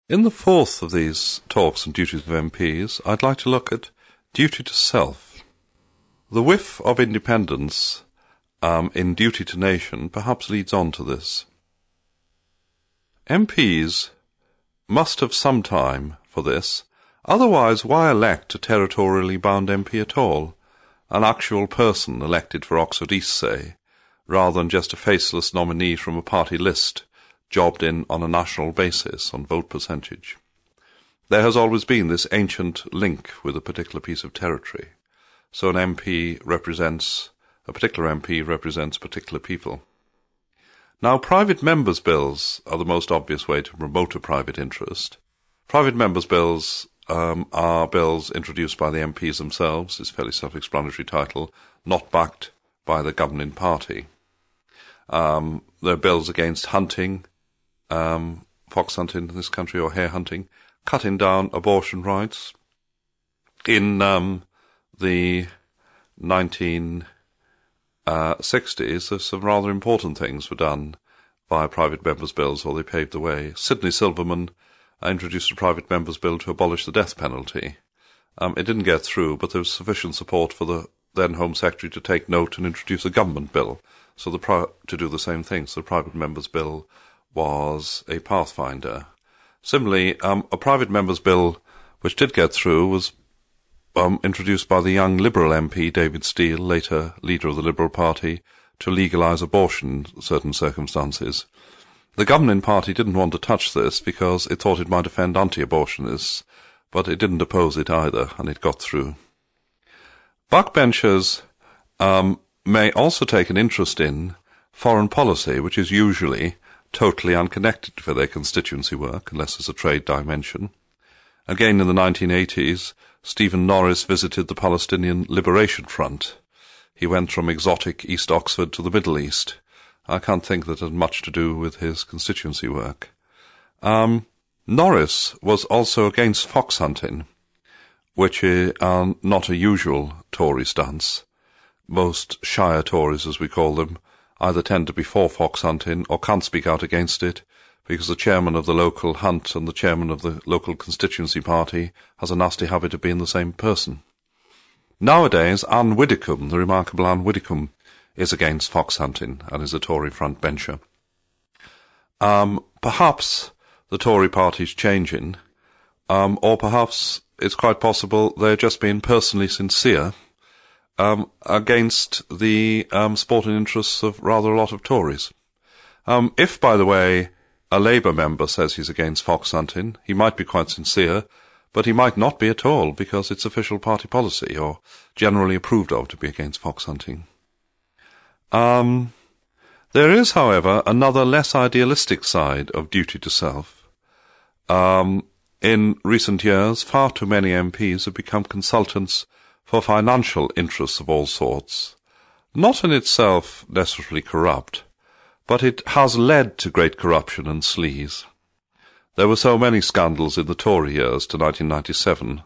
In the fourth of these talks on duties of MPs, I'd like to look at duty to self. The whiff of independence in duty to nation perhaps leads on to this. MPs must have some time for this, otherwise why elect a territorially bound MP at all, an actual person elected for Oxford East, say, rather than just a faceless nominee from a party list jobbed in on a national basis on vote percentage. There has always been this ancient link with a particular piece of territory. So a particular MP represents particular people. Now, private members' bills are the most obvious way to promote a private interest. Private members' bills are bills introduced by the MPs themselves, is a fairly self-explanatory title, not backed by the governing party. They're bills against hunting, fox hunting in this country, or hare hunting, cutting down abortion rights. In the 1960s, some rather important things were done via private members' bills, or they paved the way. Sidney Silverman introduced a private members' bill to abolish the death penalty. It didn't get through, but there was sufficient support for the then Home Secretary to take note and introduce a government bill to do the same thing. So the private members' bill was a pathfinder. Similarly, a private members' bill which did get through was introduced by the young Liberal MP David Steel, later leader of the Liberal Party, to legalise abortion in certain circumstances. The governing party didn't want to touch this because it thought it might offend anti-abortionists, but it didn't oppose it either, and it got through. Backbenchers may also take an interest in foreign policy, which is usually totally unconnected for their constituency work, unless there's a trade dimension. Again, in the 1980s, Stephen Norris visited the Palestinian Liberation Front. He went from exotic East Oxford to the Middle East. I can't think that had much to do with his constituency work. Norris was also against fox hunting, which is not a usual Tory stance. Most Shire Tories, as we call them, either tend to be for fox hunting or can't speak out against it, because the chairman of the local hunt and the chairman of the local constituency party has a nasty habit of being the same person. Nowadays, Anne Widdecombe, the remarkable Anne Widdecombe, is against fox hunting and is a Tory frontbencher. Perhaps the Tory party's changing, or perhaps it's quite possible they're just being personally sincere against the sporting interests of rather a lot of Tories. If, by the way, a Labour member says he's against fox hunting, he might be quite sincere, but he might not be at all, because it's official party policy, or generally approved of to be against fox hunting. There is, however, another less idealistic side of duty to self. In recent years, far too many MPs have become consultants for financial interests of all sorts, not in itself necessarily corrupt, but it has led to great corruption and sleaze. There were so many scandals in the Tory years to 1997,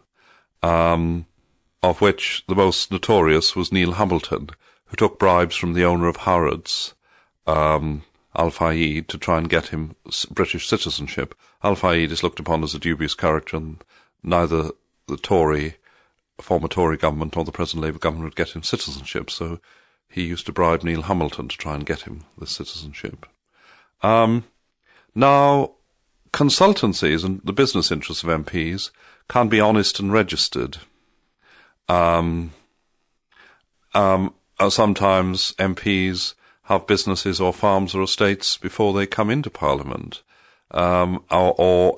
of which the most notorious was Neil Hamilton, who took bribes from the owner of Harrods, Al-Fayed, to try and get him British citizenship. Al-Fayed is looked upon as a dubious character, and neither the former Tory government or the present Labour government would get him citizenship, so he used to bribe Neil Hamilton to try and get him the citizenship. Now, consultancies and the business interests of MPs can be honest and registered. Sometimes MPs have businesses or farms or estates before they come into Parliament, or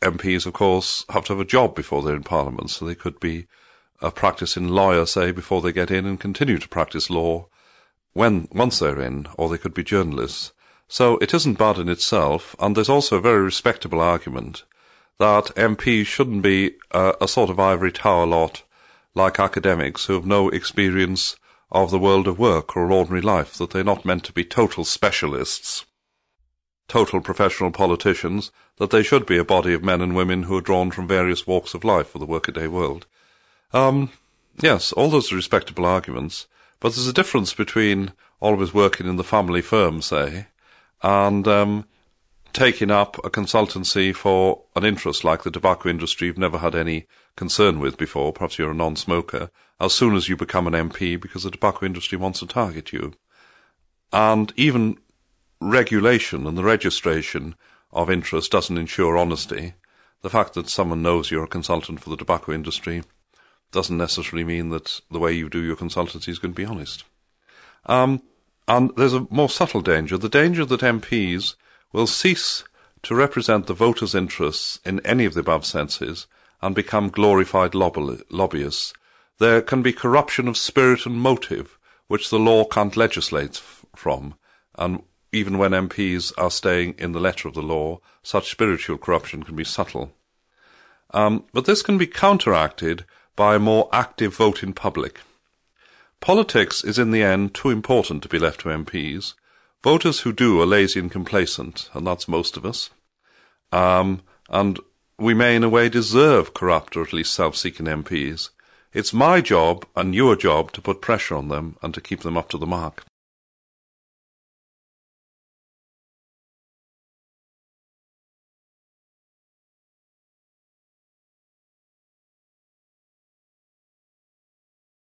MPs, of course, have to have a job before they're in Parliament, so they could be a practising lawyer, say, before they get in and continue to practice law once they're in, or they could be journalists. So it isn't bad in itself, and there's also a very respectable argument that MPs shouldn't be a sort of ivory tower lot like academics who have no experience of the world of work or ordinary life, that they're not meant to be total specialists, total professional politicians, that they should be a body of men and women who are drawn from various walks of life for the workaday world. Yes, all those are respectable arguments, but there's a difference between always working in the family firm, say, and taking up a consultancy for an interest like the tobacco industry you've never had any concern with before, perhaps you're a non-smoker, as soon as you become an MP because the tobacco industry wants to target you. And even regulation and the registration of interest doesn't ensure honesty. The fact that someone knows you're a consultant for the tobacco industry doesn't necessarily mean that the way you do your consultancy is going to be honest. And there's a more subtle danger, the danger that MPs will cease to represent the voters' interests in any of the above senses and become glorified lobbyists. There can be corruption of spirit and motive, which the law can't legislate from, and even when MPs are staying in the letter of the law, such spiritual corruption can be subtle. But this can be counteracted by a more active vote in public. Politics is in the end too important to be left to MPs. Voters who do are lazy and complacent, and that's most of us. And we may in a way deserve corrupt or at least self-seeking MPs. It's my job and your job to put pressure on them and to keep them up to the mark.